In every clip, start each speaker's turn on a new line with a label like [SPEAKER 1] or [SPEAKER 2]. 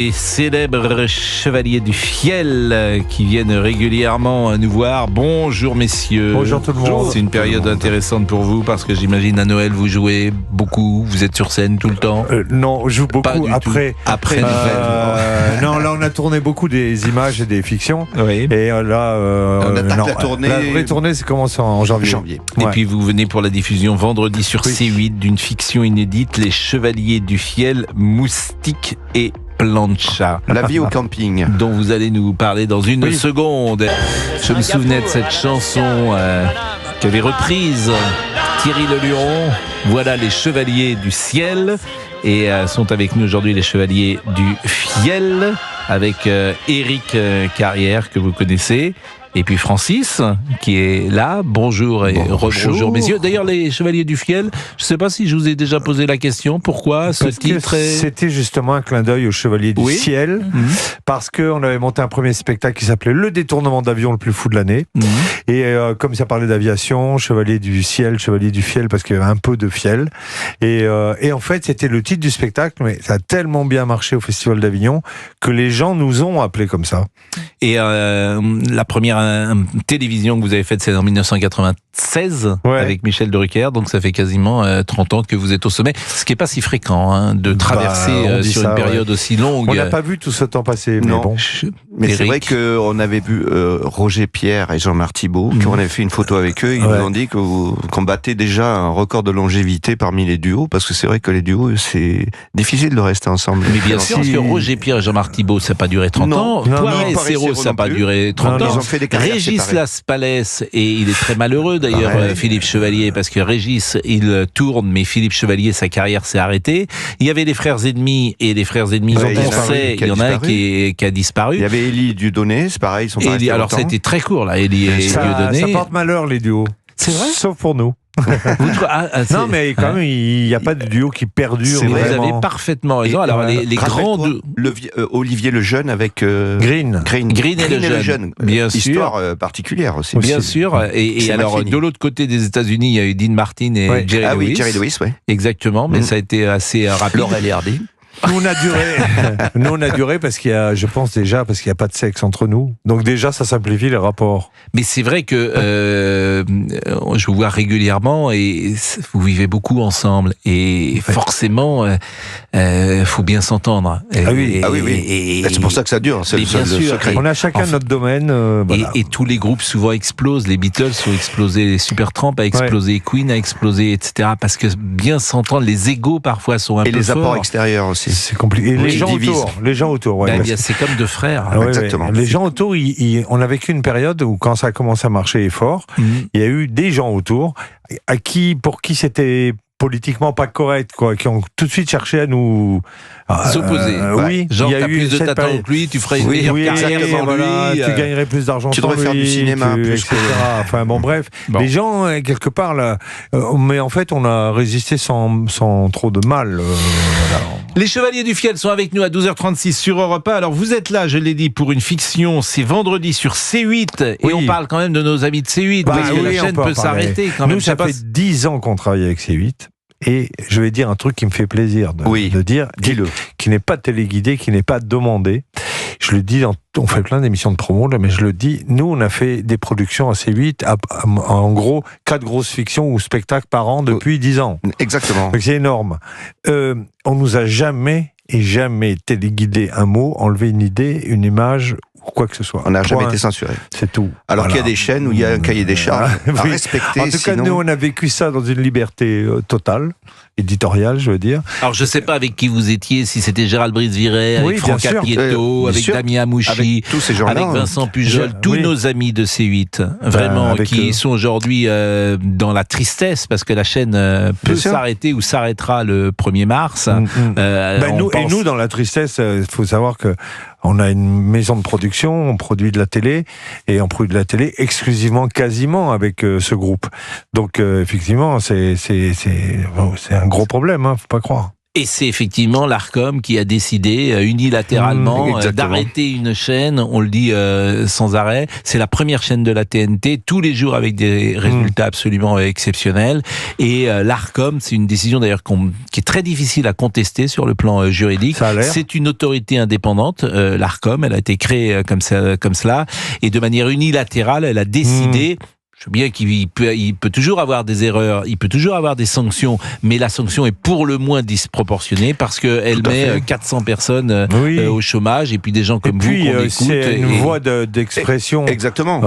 [SPEAKER 1] Les célèbres chevaliers du fiel qui viennent régulièrement nous voir. Bonjour messieurs.
[SPEAKER 2] Bonjour tout le monde.
[SPEAKER 1] C'est une période intéressante pour vous parce que j'imagine à Noël vous jouez beaucoup, vous êtes sur scène tout le temps.
[SPEAKER 2] Non, je joue beaucoup après.
[SPEAKER 1] Après Noël.
[SPEAKER 2] Non, là on a tourné beaucoup des images et des fictions.
[SPEAKER 1] Oui.
[SPEAKER 2] Et là,
[SPEAKER 3] on attaque
[SPEAKER 2] non,
[SPEAKER 3] la tournée.
[SPEAKER 2] La vraie tournée, c'est commencé en janvier.
[SPEAKER 1] Et
[SPEAKER 2] Ouais.
[SPEAKER 1] puis vous venez pour la diffusion vendredi sur C8 d'une fiction inédite, Les Chevaliers du Fiel, Moustique et Plancha.
[SPEAKER 3] La vie au camping.
[SPEAKER 1] Dont vous allez nous parler dans une seconde. Je me souvenais de cette chanson qu'avait reprise Thierry Leluron. Voilà les Chevaliers du Ciel. Et sont avec nous aujourd'hui les Chevaliers du Fiel, avec Éric Carrière, que vous connaissez. Et puis Francis, qui est là. Bonjour et rebonjour, messieurs. D'ailleurs, les Chevaliers du Fiel, je ne sais pas si je vous ai déjà posé la question. Pourquoi ce titre
[SPEAKER 2] C'était justement un clin d'œil aux Chevaliers du Ciel, parce qu'on avait monté un premier spectacle qui s'appelait Le détournement d'avion le plus fou de l'année. Et comme ça parlait d'aviation, Chevalier du Ciel, Chevalier du Fiel, parce qu'il y avait un peu de fiel. Et en fait, c'était le titre du spectacle, mais ça a tellement bien marché au Festival d'Avignon que les gens nous ont appelés comme ça.
[SPEAKER 1] Et la première télévision que vous avez faite, c'est en 1996 avec Michel Drucker, donc ça fait quasiment 30 ans que vous êtes au sommet, ce qui n'est pas si fréquent de traverser sur une période aussi longue.
[SPEAKER 2] On n'a pas vu tout ce temps passer, mais bon.
[SPEAKER 3] Mais c'est vrai qu'on avait vu Roger Pierre et Jean-Marc Thibault, qu'on avait fait une photo avec eux, ils nous ont dit qu'on battait déjà un record de longévité parmi les duos, parce que c'est vrai que les duos, c'est difficile de rester ensemble.
[SPEAKER 1] Mais bien sûr, parce que Roger Pierre et Jean-Marc Thibault, ça n'a pas duré 30 ans. Poiret et Serrault, ça n'a pas duré 30 ans.
[SPEAKER 3] Ils ont fait des
[SPEAKER 1] Régis Laspalès, et il est très malheureux d'ailleurs, Philippe Chevalier, parce que Régis, il tourne, mais Philippe Chevalier, sa carrière s'est arriettée. Il y avait les frères ennemis, et les frères ennemis, on sait, il y en a un qui a disparu.
[SPEAKER 3] Il y avait Élie Dieudonné, c'est pareil, ils sont pas restés
[SPEAKER 1] alors
[SPEAKER 3] longtemps.
[SPEAKER 1] c'était très court là, Élie et Dieudonné.
[SPEAKER 2] Ça porte malheur les duos.
[SPEAKER 1] C'est vrai ?
[SPEAKER 2] Sauf pour nous. Non, mais quand même, il n'y a pas de duo qui perdure.
[SPEAKER 1] Vous avez parfaitement raison. Alors, les grands.
[SPEAKER 3] Olivier le Jeune avec
[SPEAKER 2] Green
[SPEAKER 3] et le Jeune.
[SPEAKER 1] Bien sûr.
[SPEAKER 3] Histoire particulière aussi.
[SPEAKER 1] Bien sûr. Et alors, de l'autre côté des États-Unis, il y a eu Dean Martin et Jerry Lewis.
[SPEAKER 3] Jerry Lewis, oui.
[SPEAKER 1] Exactement, mais ça a été assez rapide.
[SPEAKER 3] Laurel et Hardy.
[SPEAKER 2] Nous on a duré parce qu'il y a, je pense déjà, parce qu'il n'y a pas de sexe entre nous. Donc déjà, ça simplifie les rapports.
[SPEAKER 1] Mais c'est vrai que je vous vois régulièrement et vous vivez beaucoup ensemble. Et forcément, faut bien s'entendre.
[SPEAKER 3] Oui. Et c'est pour ça que ça dure. C'est le secret.
[SPEAKER 2] On a chacun notre domaine. Voilà.
[SPEAKER 1] Et tous les groupes souvent explosent. Les Beatles ont explosé, les Supertramp a explosé, Queen a explosé, etc. Parce que bien s'entendre, les égos parfois sont un peu forts.
[SPEAKER 3] Et les apports extérieurs aussi.
[SPEAKER 2] C'est compliqué. Et les gens autour.
[SPEAKER 1] C'est comme deux frères.
[SPEAKER 3] Exactement.
[SPEAKER 2] Les gens autour, on a vécu une période où quand ça a commencé à marcher fort, il y a eu des gens autour pour qui c'était politiquement pas correct, qui ont tout de suite cherché à nous
[SPEAKER 1] s'opposer.
[SPEAKER 2] Oui,
[SPEAKER 1] genre t'as plus de talent que lui, tu ferais une meilleure carrière sans lui,
[SPEAKER 2] tu gagnerais plus d'argent
[SPEAKER 3] tu
[SPEAKER 2] sans lui,
[SPEAKER 3] devrais faire du cinéma plus,
[SPEAKER 2] etc. Enfin bon, bref, les gens quelque part là, mais en fait on a résisté sans trop de mal.
[SPEAKER 1] Les Chevaliers du Fiel sont avec nous à 12h36 sur Europe 1. Alors vous êtes là, je l'ai dit, pour une fiction, c'est vendredi sur C8 et on parle quand même de nos amis de C8 parce que la chaîne peut s'arrêter quand même.
[SPEAKER 2] Nous, ça fait 10 ans qu'on travaille avec C8. Et je vais dire un truc qui me fait plaisir de dire,
[SPEAKER 3] dis-le,
[SPEAKER 2] qui n'est pas téléguidé, qui n'est pas demandé. Je le dis, on fait plein d'émissions de promo, là, mais je le dis, nous, on a fait des productions à C8, en gros, 4 grosses fictions ou spectacles par an depuis 10 ans.
[SPEAKER 3] Exactement.
[SPEAKER 2] Donc c'est énorme. On nous a jamais téléguidé un mot, enlevé une idée, une image, ou quoi que ce soit.
[SPEAKER 3] On n'a jamais été censuré.
[SPEAKER 2] C'est tout.
[SPEAKER 3] Alors qu'il y a des chaînes où il y a un cahier des charges à respecter.
[SPEAKER 2] En tout cas, nous, on a vécu ça dans une liberté totale, éditoriale, je veux dire.
[SPEAKER 1] Alors, je ne sais pas avec qui vous étiez, si c'était Gérald Brizviret, avec Franck Apieto, avec Damien Amouchi, avec
[SPEAKER 3] tous ces gens-là,
[SPEAKER 1] avec Vincent Pujol, tous nos amis de C8, vraiment, qui sont aujourd'hui dans la tristesse, parce que la chaîne peut s'arrêter ou s'arrêtera le 1er mars.
[SPEAKER 2] Nous, dans la tristesse, il faut savoir que on a une maison de production, on produit de la télé, et on produit de la télé exclusivement, quasiment, avec ce groupe. Donc, effectivement, c'est un gros problème, faut pas croire.
[SPEAKER 1] Et c'est effectivement l'Arcom qui a décidé unilatéralement d'arrêter une chaîne, on le dit sans arrêt. C'est la première chaîne de la TNT, tous les jours avec des résultats absolument exceptionnels. Et l'Arcom, c'est une décision d'ailleurs qui est très difficile à contester sur le plan juridique. C'est une autorité indépendante, l'Arcom, elle a été créée comme cela, et de manière unilatérale, elle a décidé... Je veux bien qu'il peut toujours avoir des erreurs, il peut toujours avoir des sanctions, mais la sanction est pour le moins disproportionnée parce qu'elle met 400 personnes au chômage et puis des gens comme vous qu'on écoute.
[SPEAKER 2] C'est une voie d'expression.
[SPEAKER 3] Exactement.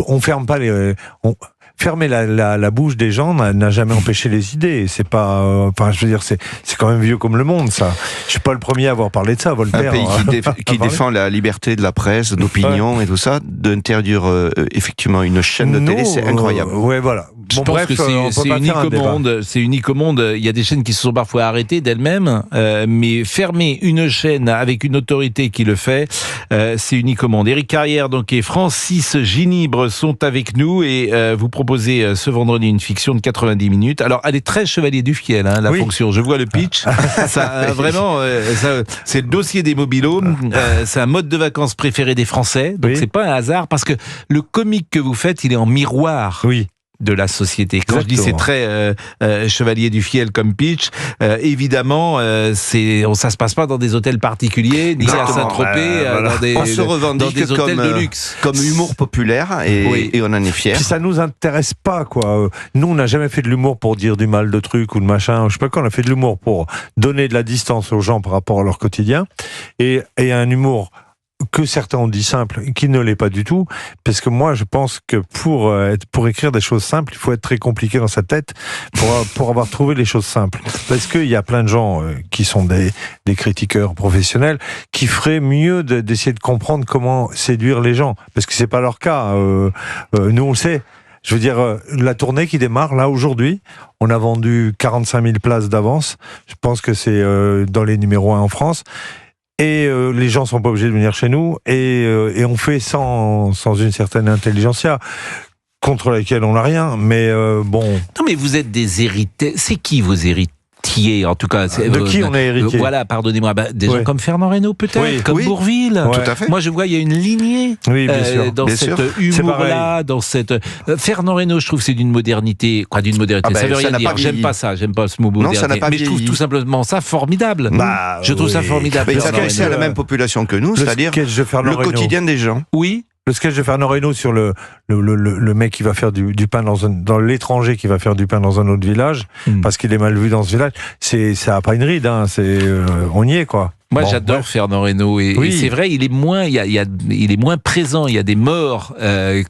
[SPEAKER 2] On ferme pas les... Fermer la bouche des gens n'a jamais empêché les idées. C'est pas, enfin, je veux dire, c'est quand même vieux comme le monde, ça. Je suis pas le premier à avoir parlé de ça, Voltaire.
[SPEAKER 3] Un pays qui défend la liberté de la presse, d'opinion et tout ça, d'interdire effectivement une chaîne de télé, c'est incroyable.
[SPEAKER 2] Ouais, voilà.
[SPEAKER 1] Je pense que c'est unique au monde. Il y a des chaînes qui se sont parfois arrêtées d'elles-mêmes, mais fermer une chaîne avec une autorité qui le fait, c'est unique au monde. Éric Carrière donc, et Francis Ginibre sont avec nous et vous proposez ce vendredi une fiction de 90 minutes. Alors, elle est très Chevalier du Fiel, la fonction. Je vois le pitch. Ça, vraiment, c'est le dossier des mobilhomes. C'est un mode de vacances préféré des Français. Donc, c'est pas un hasard parce que le comique que vous faites, il est en miroir. De la société. Quand je dis c'est très Chevalier du Fiel comme pitch, évidemment, ça se passe pas dans des hôtels particuliers, ni à Saint-Tropez,
[SPEAKER 3] on se revendique
[SPEAKER 1] dans des hôtels de luxe.
[SPEAKER 3] Comme humour populaire et on en est fiers.
[SPEAKER 2] Puis ça nous intéresse pas, quoi. Nous, on n'a jamais fait de l'humour pour dire du mal de trucs ou de machin. Je sais pas quoi, on a fait de l'humour pour donner de la distance aux gens par rapport à leur quotidien et un humour que certains ont dit simple, qui ne l'est pas du tout, parce que moi je pense que pour écrire des choses simples, il faut être très compliqué dans sa tête pour avoir trouvé les choses simples. Parce qu'il y a plein de gens qui sont des critiqueurs professionnels qui feraient mieux d'essayer de comprendre comment séduire les gens, parce que c'est pas leur cas. Nous on le sait. Je veux dire, la tournée qui démarre là aujourd'hui, on a vendu 45 000 places d'avance. Je pense que c'est dans les numéros 1 en France. Et les gens sont pas obligés de venir chez nous et on fait sans une certaine intelligentsia contre laquelle on n'a rien, mais bon.
[SPEAKER 1] Non mais vous êtes des héritiers. C'est qui vos héritiers? En tout cas,
[SPEAKER 2] de qui on est héritier?
[SPEAKER 1] Voilà, pardonnez-moi, des gens comme Fernand Reynaud peut-être, comme Bourvil.
[SPEAKER 3] Tout à fait.
[SPEAKER 1] Moi, je vois, il y a une lignée dans cet humour-là, dans cette. Fernand Reynaud, je trouve, c'est d'une modernité. Quoi, d'une modernité? Ça veut rien dire. J'aime pas ça. J'aime pas ce mot modernité.
[SPEAKER 3] Ça n'a pas
[SPEAKER 1] mais je trouve tout simplement ça formidable. Je trouve ça formidable.
[SPEAKER 3] Mais il s'adresse à la même population que nous, c'est-à-dire le quotidien des gens.
[SPEAKER 1] Oui.
[SPEAKER 2] Le sketch de Fernand Reynaud sur le mec qui va faire du pain dans l'étranger qui va faire du pain dans un autre village parce qu'il est mal vu dans ce village, ça a pas une ride, on y est, quoi.
[SPEAKER 1] Moi, j'adore Fernand Reynaud et c'est vrai, il est moins présent. Il y a des morts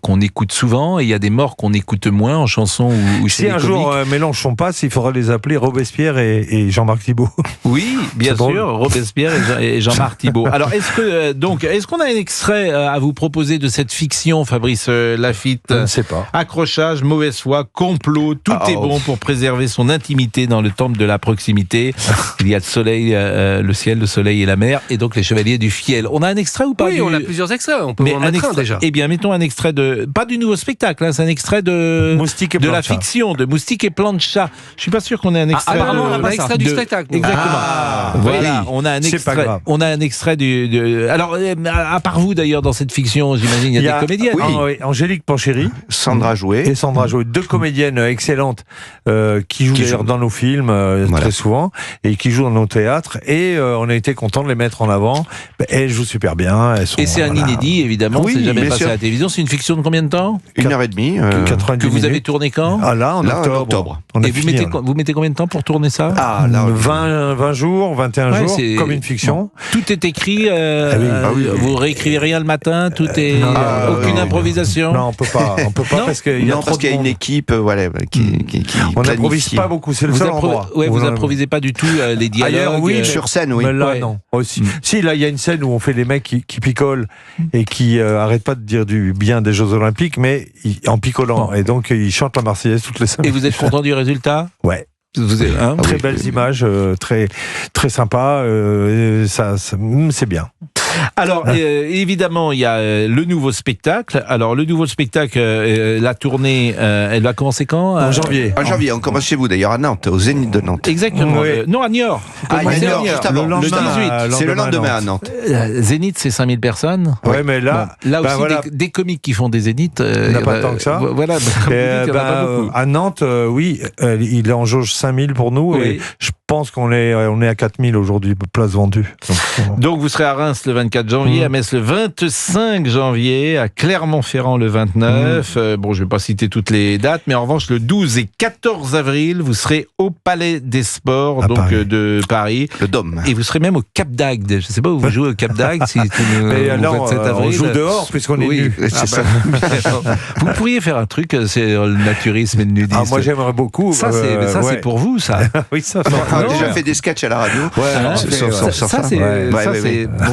[SPEAKER 1] qu'on écoute souvent et il y a des morts qu'on écoute moins en chanson ou chez les comiques. Si un jour
[SPEAKER 2] Mélenchon passe, il faudra les appeler Robespierre et Jean-Marc Thibault.
[SPEAKER 1] Oui, bien sûr, Robespierre et Jean-Marc Thibault. Alors, est-ce qu'on a un extrait à vous proposer de cette fiction, Fabrice Lafitte?
[SPEAKER 2] Je ne sais pas.
[SPEAKER 1] Accrochage, mauvaise foi, complot, tout est bon pour préserver son intimité dans le temple de la proximité. Il y a le soleil, le ciel, le soleil et la mer, et donc les Chevaliers du Fiel. On a un extrait ou pas?
[SPEAKER 4] Oui, on a plusieurs extraits. On peut en mettre un déjà.
[SPEAKER 1] Eh bien, mettons un extrait pas du nouveau spectacle, c'est un extrait de la fiction, de Moustique et Plan de Chat. Je suis pas sûr qu'on ait un extrait.
[SPEAKER 4] Apparemment, on a un extrait du spectacle.
[SPEAKER 1] Exactement. Voilà, on a un extrait. On a un extrait Alors, à part vous d'ailleurs, dans cette fiction, j'imagine, il y a des comédiennes.
[SPEAKER 2] Oui, Angélique Pancheri,
[SPEAKER 3] Sandra Jouet.
[SPEAKER 2] Et Sandra Jouet, deux comédiennes excellentes qui jouent d'ailleurs dans nos films très souvent et qui jouent dans nos théâtres. Et on a été content de les mettre en avant. Elles jouent super bien.
[SPEAKER 1] Et c'est un inédit, évidemment. C'est jamais passé à la télévision. C'est une fiction de combien de temps?
[SPEAKER 3] 1h30.
[SPEAKER 2] 90
[SPEAKER 1] que vous avez tourné quand?
[SPEAKER 2] Là, en octobre.
[SPEAKER 1] Et vous mettez combien de temps pour tourner ça?
[SPEAKER 2] 20 jours, 21 jours, comme une fiction.
[SPEAKER 1] Tout est écrit. Vous réécrivez rien le matin. Tout est aucune improvisation.
[SPEAKER 2] Non, on peut pas parce qu'il y a
[SPEAKER 3] qu'il y a une équipe, qui
[SPEAKER 2] on n'improvise pas beaucoup. C'est le seul endroit.
[SPEAKER 1] Vous improvisez pas du tout les dialogues.
[SPEAKER 3] Oui, sur scène, oui.
[SPEAKER 2] Mais là, non. Aussi. Si, là, il y a une scène où on fait des mecs qui picolent et qui arrêtent pas de dire du bien des Jeux Olympiques, mais en picolant. Et donc, ils chantent la Marseillaise toutes les semaines.
[SPEAKER 1] Et vous êtes content du résultat?
[SPEAKER 2] Ouais. Très belles images, très, très sympa. C'est bien.
[SPEAKER 1] Alors, évidemment, il y a le nouveau spectacle. Alors, le nouveau spectacle, la tournée, elle va commencer quand?
[SPEAKER 2] En janvier.
[SPEAKER 3] En janvier, on commence chez vous d'ailleurs, à Nantes, au Zénith de Nantes.
[SPEAKER 1] Exactement.
[SPEAKER 2] Oui.
[SPEAKER 1] Non, à Niort.
[SPEAKER 3] Ah, il y a Niort, juste avant.
[SPEAKER 1] Le 18.
[SPEAKER 3] C'est le lendemain à Nantes.
[SPEAKER 1] Zénith, c'est 5000 personnes.
[SPEAKER 2] Ouais, mais là,
[SPEAKER 1] Bon, là aussi,
[SPEAKER 2] voilà.
[SPEAKER 1] des comiques qui font des zéniths.
[SPEAKER 2] Il n'y en a pas tant que ça.
[SPEAKER 1] Voilà.
[SPEAKER 2] À Nantes, oui, il est en jauge 5000 pour nous.
[SPEAKER 1] Oui.
[SPEAKER 2] Et je pense qu'on est à 4000 aujourd'hui, place vendue.
[SPEAKER 1] Donc vous serez à Reims le 24 janvier, à Metz le 25 janvier, à Clermont-Ferrand le 29. Bon, je ne vais pas citer toutes les dates, mais en revanche, le 12 et 14 avril, vous serez au Palais des Sports de Paris.
[SPEAKER 3] Le Dôme.
[SPEAKER 1] Et vous serez même au Cap d'Agde. Je ne sais pas où vous jouez au Cap d'Agde. Si
[SPEAKER 2] non, on joue dehors puisqu'on est nus.
[SPEAKER 3] C'est ça.
[SPEAKER 1] Vous pourriez faire un truc, c'est le naturisme et le nudisme.
[SPEAKER 2] Moi, j'aimerais beaucoup.
[SPEAKER 1] Ça, c'est pour vous, ça.
[SPEAKER 2] Oui, ça.
[SPEAKER 3] On a déjà fait des sketchs à la radio.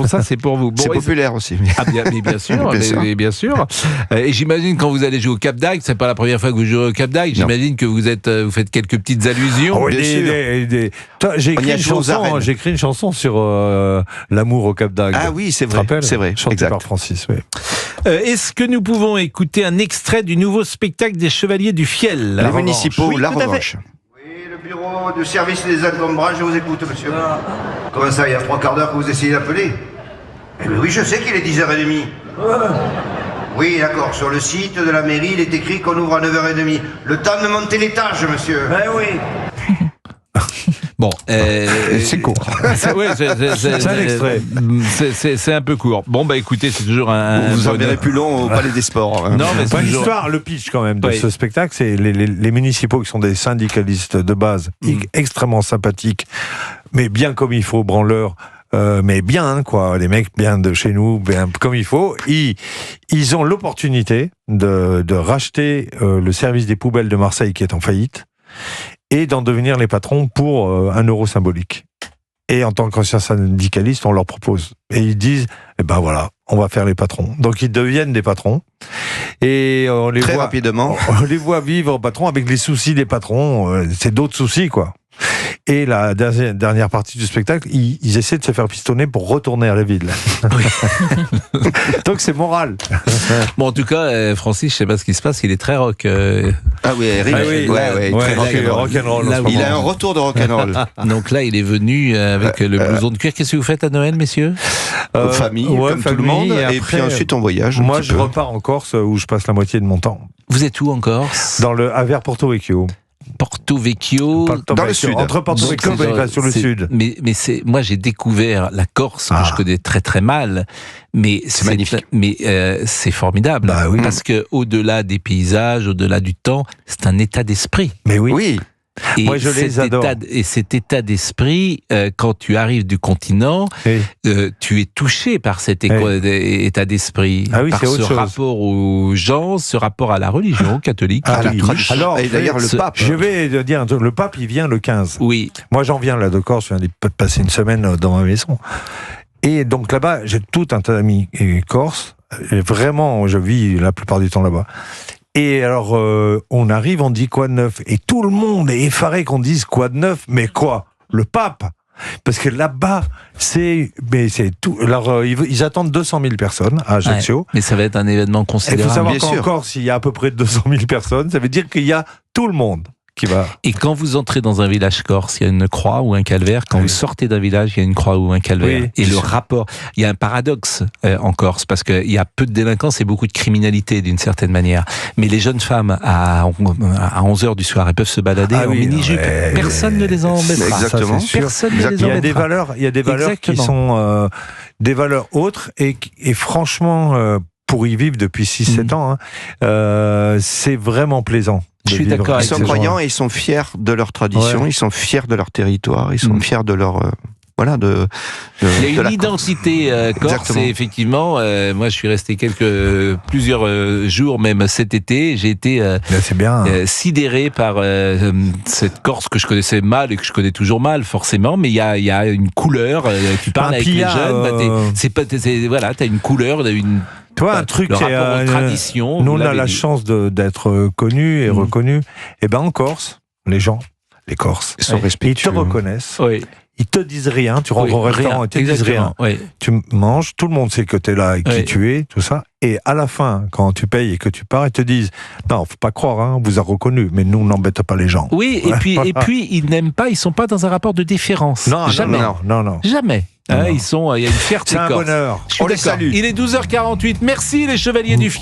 [SPEAKER 1] Ça, c'est pour vous.
[SPEAKER 3] C'est populaire aussi.
[SPEAKER 1] Ah, bien sûr. Et j'imagine quand vous allez jouer au Cap d'Agde, c'est pas la première fois que vous jouez au Cap d'Agde. J'imagine que vous faites quelques petites allusions.
[SPEAKER 2] J'ai écrit une chanson sur l'amour au Cap d'Agde.
[SPEAKER 3] Ah oui, c'est vrai. C'est vrai.
[SPEAKER 2] Chantée par Francis. Oui.
[SPEAKER 1] Est-ce que nous pouvons écouter un extrait du nouveau spectacle des Chevaliers du Fiel?
[SPEAKER 3] Les municipaux,
[SPEAKER 1] oui,
[SPEAKER 3] La Revanche.
[SPEAKER 5] Le bureau de service des encombrages, je vous écoute, monsieur. Comment ça, il y a 3 quarts d'heure que vous essayez d'appeler? Eh bien oui, je sais qu'il est 10h30. Oui, d'accord, sur le site de la mairie, il est écrit qu'on ouvre à 9h30. Le temps de monter l'étage, monsieur.
[SPEAKER 2] Ben oui.
[SPEAKER 1] Bon,
[SPEAKER 3] c'est court.
[SPEAKER 2] C'est un extrait.
[SPEAKER 1] C'est un peu court. Bon, écoutez, c'est toujours
[SPEAKER 3] vous en verrez plus long au Palais des Sports.
[SPEAKER 1] Non, mais c'est toujours...
[SPEAKER 2] l'histoire, le pitch quand même de ce spectacle, c'est les municipaux qui sont des syndicalistes de base, extrêmement sympathiques, mais bien comme il faut, branleurs. Mais bien, quoi, les mecs bien de chez nous, bien comme il faut. Ils ont l'opportunité de racheter le service des poubelles de Marseille qui est en faillite et d'en devenir les patrons pour 1 euro symbolique. Et en tant qu'ancien syndicaliste, on leur propose. Et ils disent, voilà, on va faire les patrons. Donc ils deviennent des patrons. Et on les voit
[SPEAKER 3] rapidement.
[SPEAKER 2] On les voit vivre patrons avec les soucis des patrons. C'est d'autres soucis, quoi. Et la dernière partie du spectacle, ils essaient de se faire pistonner pour retourner à la ville. Oui. Donc c'est moral.
[SPEAKER 1] Bon, en tout cas, Francis, je sais pas ce qui se passe, il est très rock.
[SPEAKER 3] Ah oui, très rock'n'roll. Il a un retour de rock'n'roll.
[SPEAKER 1] Donc là, il est venu avec le blouson de cuir. Qu'est-ce que vous faites à Noël, messieurs?
[SPEAKER 3] Famille, comme tout le monde. Et puis ensuite, on voyage.
[SPEAKER 2] Moi, je repars en Corse où je passe la moitié de mon temps.
[SPEAKER 1] Vous êtes où en Corse?
[SPEAKER 2] Vers Porto Vecchio.
[SPEAKER 1] Porto Vecchio,
[SPEAKER 3] dans le sud.
[SPEAKER 2] Entre Porto Vecchio et sur le sud.
[SPEAKER 1] Mais moi j'ai découvert la Corse que je connais très très mal, mais
[SPEAKER 3] c'est magnifique.
[SPEAKER 1] Mais c'est formidable parce que au-delà des paysages, au-delà du temps, c'est un état d'esprit.
[SPEAKER 2] Mais oui.
[SPEAKER 1] Et
[SPEAKER 2] moi, je les adore.
[SPEAKER 1] Et cet état d'esprit, quand tu arrives du continent, tu es touché par cet état d'esprit, par ce rapport aux gens, ce rapport à la religion catholique.
[SPEAKER 2] Alors,
[SPEAKER 3] et d'ailleurs, le pape.
[SPEAKER 2] Je vais dire un truc. Le pape, il vient le 15.
[SPEAKER 1] Oui.
[SPEAKER 2] Moi, j'en viens là de Corse. Je viens de passer une semaine dans ma maison. Et donc là-bas, j'ai tout un tas d'amis corses. Et vraiment, je vis la plupart du temps là-bas. Et alors, on arrive, on dit quoi de neuf? Et tout le monde est effaré qu'on dise quoi de neuf, mais quoi? Le pape? Parce que là-bas, c'est tout. Alors, ils attendent 200 000 personnes à Ajaccio.
[SPEAKER 1] Mais ça va être un événement considérable.
[SPEAKER 2] Il faut savoir qu'en Corse, il y a à peu près 200 000 personnes. Ça veut dire qu'il y a tout le monde qui va...
[SPEAKER 1] Et quand vous entrez dans un village corse, il y a une croix ou un calvaire. Quand vous sortez d'un village, il y a une croix ou un calvaire. Et le rapport... Il y a un paradoxe en Corse, parce qu'il y a peu de délinquance et beaucoup de criminalité, d'une certaine manière. Mais les jeunes femmes, à 11h du soir, elles peuvent se balader en mini-jupe. Personne ne les embêtera.
[SPEAKER 3] Exactement.
[SPEAKER 1] Personne ne les embêtera.
[SPEAKER 2] Il y a des valeurs qui sont des valeurs autres. Et franchement, pour y vivre depuis 6-7 ans, c'est vraiment plaisant.
[SPEAKER 1] Je suis d'accord.
[SPEAKER 3] Ils sont croyants et ils sont fiers de leur tradition, ils sont fiers de leur territoire, ils sont fiers de leur... il
[SPEAKER 1] y a une identité corse et effectivement, moi je suis resté plusieurs jours même cet été, j'ai été sidéré par cette Corse que je connaissais mal et que je connais toujours mal forcément, mais il y a une couleur, tu parles avec les jeunes, t'as une couleur,
[SPEAKER 2] toi, un truc,
[SPEAKER 1] le rapport aux traditions.
[SPEAKER 2] Nous, on a la chance d'être connus et reconnus. Et en Corse, les gens, les Corses,
[SPEAKER 3] ils sont respectueux.
[SPEAKER 2] Ils te reconnaissent.
[SPEAKER 1] Oui.
[SPEAKER 2] ils te disent rien. Tu rentres au restaurant, ils te disent rien.
[SPEAKER 1] Oui.
[SPEAKER 2] Tu manges, tout le monde sait que tu es là et qui tu es, tout ça. Et à la fin, quand tu payes et que tu pars, ils te disent non, faut pas croire, on vous a reconnu, mais nous, on n'embête pas les gens.
[SPEAKER 1] Oui, et puis ils n'aiment pas, ils sont pas dans un rapport de défiance.
[SPEAKER 2] Non,
[SPEAKER 1] jamais.
[SPEAKER 2] Non.
[SPEAKER 1] Jamais. Il y a une fierté.
[SPEAKER 2] C'est un bonheur.
[SPEAKER 1] On les salue. Il est 12h48. Merci les Chevaliers du Fiel.